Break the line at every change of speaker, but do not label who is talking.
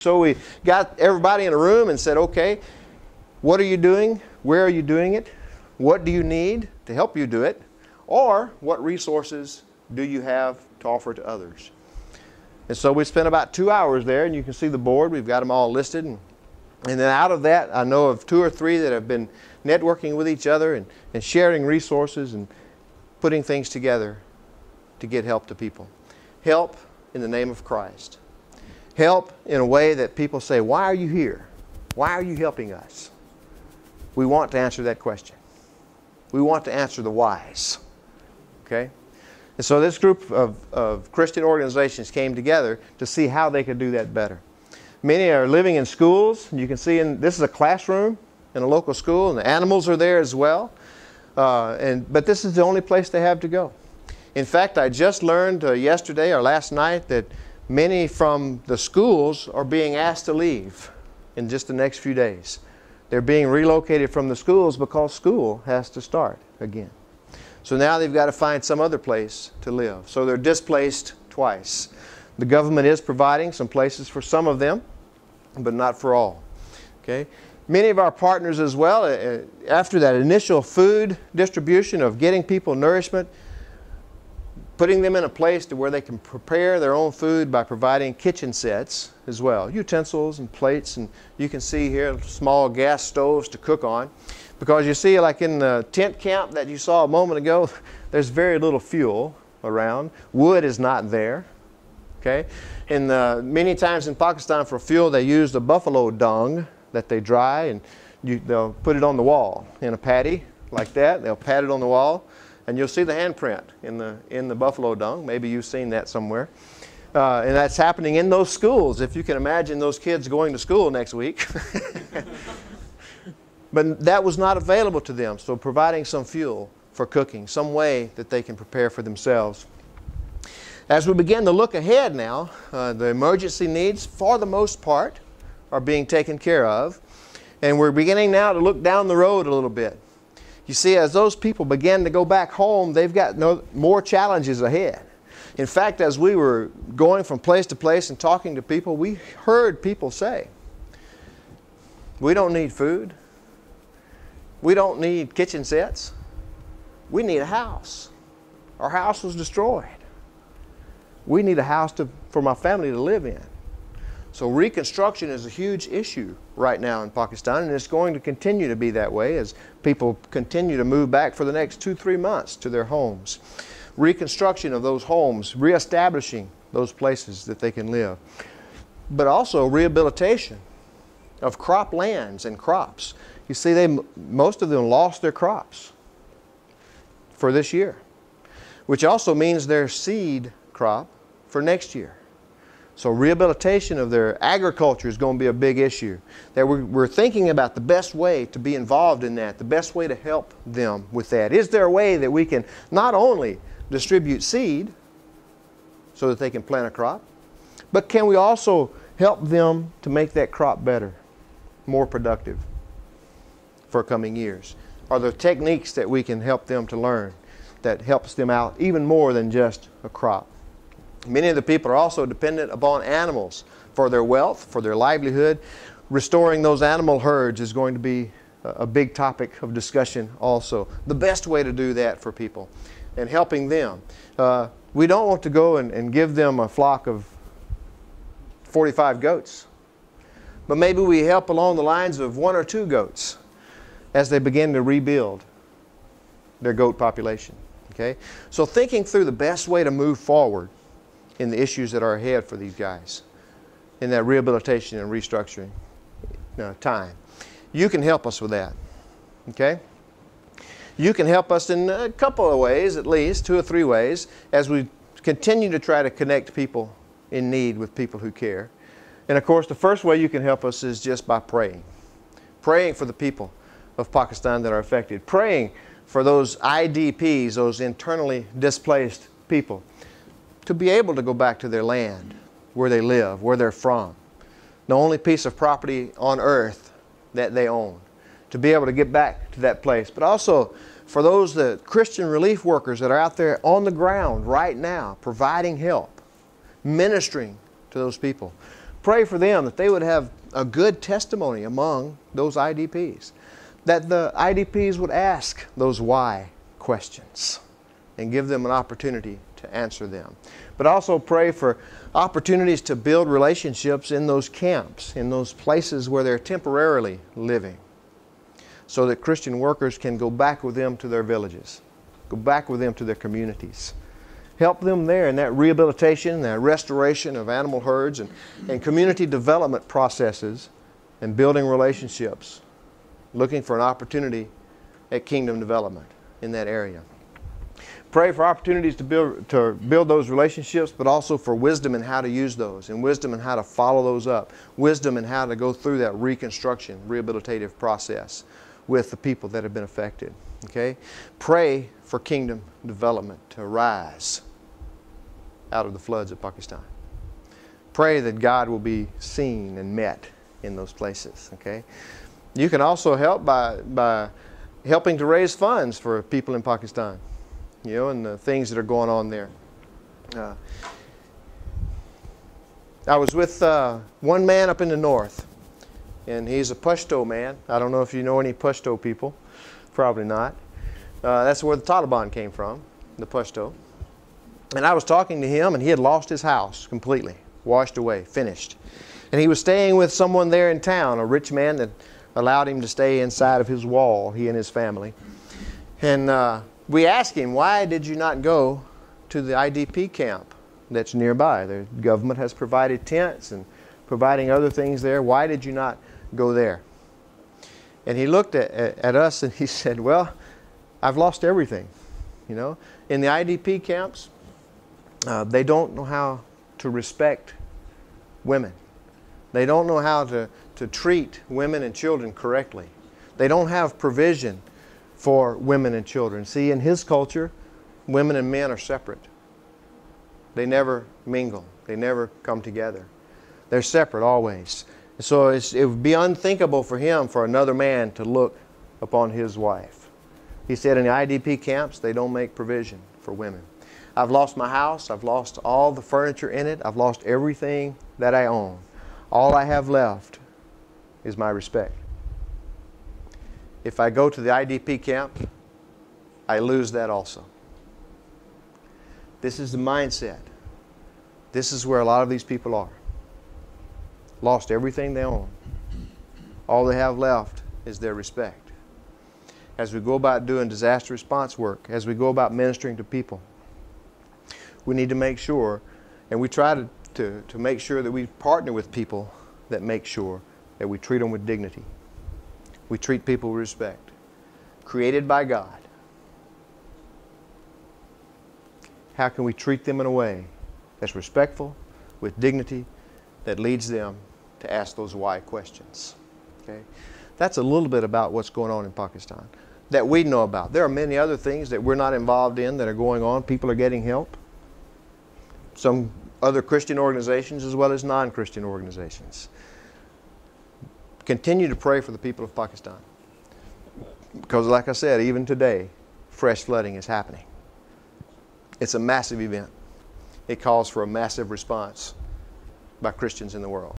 So we got everybody in a room and said, okay, what are you doing? Where are you doing it? What do you need to help you do it? Or what resources do you have to offer to others? And so we spent about 2 hours there, and you can see the board. We've got them all listed. And then out of that, I know of 2 or 3 that have been networking with each other and sharing resources and putting things together to get help to people. Help in the name of Christ. Help in a way that people say, why are you here? Why are you helping us? We want to answer that question. We want to answer the whys. Okay? And so this group of Christian organizations came together to see how they could do that better. Many are living in schools. You can see this is a classroom in a local school, and the animals are there as well. But this is the only place they have to go. In fact, I just learned yesterday or last night that many from the schools are being asked to leave in just the next few days. They're being relocated from the schools because school has to start again. So now they've got to find some other place to live. So they're displaced twice. The government is providing some places for some of them, but not for all. Okay? Many of our partners as well, after that initial food distribution of getting people nourishment, putting them in a place to where they can prepare their own food by providing kitchen sets as well. Utensils and plates, and you can see here small gas stoves to cook on. Because you see, like in the tent camp that you saw a moment ago, there's very little fuel around. Wood is not there. Okay? And many times in Pakistan for fuel they use the buffalo dung that they dry, and they'll put it on the wall in a patty like that. They'll pat it on the wall. And you'll see the handprint in the buffalo dung. Maybe you've seen that somewhere. And that's happening in those schools. If you can imagine those kids going to school next week. But that was not available to them. So providing some fuel for cooking, some way that they can prepare for themselves. As we begin to look ahead now, the emergency needs, for the most part, are being taken care of. And we're beginning now to look down the road a little bit. You see, as those people begin to go back home, they've got more challenges ahead. In fact, as we were going from place to place and talking to people, we heard people say, we don't need food. We don't need kitchen sets. We need a house. Our house was destroyed. We need a house for my family to live in. So reconstruction is a huge issue right now in Pakistan, and it's going to continue to be that way as people continue to move back for the next 2-3 months to their homes. Reconstruction of those homes, reestablishing those places that they can live. But also rehabilitation of crop lands and crops. You see, most of them lost their crops for this year, which also means their seed crop for next year. So rehabilitation of their agriculture is going to be a big issue. That we're thinking about the best way to be involved in that, the best way to help them with that. Is there a way that we can not only distribute seed so that they can plant a crop, but can we also help them to make that crop better, more productive for coming years? Are there techniques that we can help them to learn that helps them out even more than just a crop? Many of the people are also dependent upon animals for their wealth, for their livelihood. Restoring those animal herds is going to be a big topic of discussion also. The best way to do that for people and helping them. We don't want to go and give them a flock of 45 goats. But maybe we help along the lines of 1 or 2 goats as they begin to rebuild their goat population. Okay? So thinking through the best way to move forward in the issues that are ahead for these guys in that rehabilitation and restructuring time. You can help us with that. Okay? You can help us in a couple of ways, at least 2 or 3 ways, as we continue to try to connect people in need with people who care. And of course, the first way you can help us is just by praying. Praying for the people of Pakistan that are affected. Praying for those IDPs, those internally displaced people, to be able to go back to their land, where they live, where they're from. The only piece of property on earth that they own. To be able to get back to that place. But also for those Christian relief workers that are out there on the ground right now, providing help, ministering to those people. Pray for them that they would have a good testimony among those IDPs. That the IDPs would ask those why questions and give them an opportunity to answer them. But also pray for opportunities to build relationships in those camps, in those places where they're temporarily living, so that Christian workers can go back with them to their villages, go back with them to their communities. Help them there in that rehabilitation, that restoration of animal herds and community development processes and building relationships, looking for an opportunity at kingdom development in that area. Pray for opportunities to build those relationships, but also for wisdom in how to use those, and wisdom in how to follow those up, wisdom in how to go through that reconstruction, rehabilitative process with the people that have been affected. Okay? Pray for kingdom development to rise out of the floods of Pakistan. Pray that God will be seen and met in those places. Okay? You can also help by helping to raise funds for people in Pakistan, you know, and the things that are going on there. I was with one man up in the north, and he's a Pashto man. I don't know if you know any Pashto people. Probably not. That's where the Taliban came from, the Pashto. And I was talking to him, and he had lost his house completely, washed away, finished. And he was staying with someone there in town, a rich man that allowed him to stay inside of his wall, he and his family. And we asked him, why did you not go to the IDP camp that's nearby? The government has provided tents and providing other things there. Why did you not go there? And he looked at us and he said, well, I've lost everything. You know, in the IDP camps, they don't know how to respect women. They don't know how to treat women and children correctly. They don't have provision for women and children. See, in his culture, women and men are separate. They never mingle. They never come together. They're separate always. So it would be unthinkable for him, for another man to look upon his wife. He said in the IDP camps, they don't make provision for women. I've lost my house. I've lost all the furniture in it. I've lost everything that I own. All I have left is my respect. If I go to the IDP camp, I lose that also. This is the mindset. This is where a lot of these people are. Lost everything they own. All they have left is their respect. As we go about doing disaster response work, as we go about ministering to people, we need to make sure, and we try to make sure that we partner with people that make sure that we treat them with dignity. We treat people with respect. Created by God. How can we treat them in a way that's respectful, with dignity, that leads them to ask those why questions? Okay? That's a little bit about what's going on in Pakistan that we know about. There are many other things that we're not involved in that are going on. People are getting help. Some other Christian organizations as well as non-Christian organizations. Continue to pray for the people of Pakistan. Because like I said, even today, fresh flooding is happening. It's a massive event. It calls for a massive response by Christians in the world.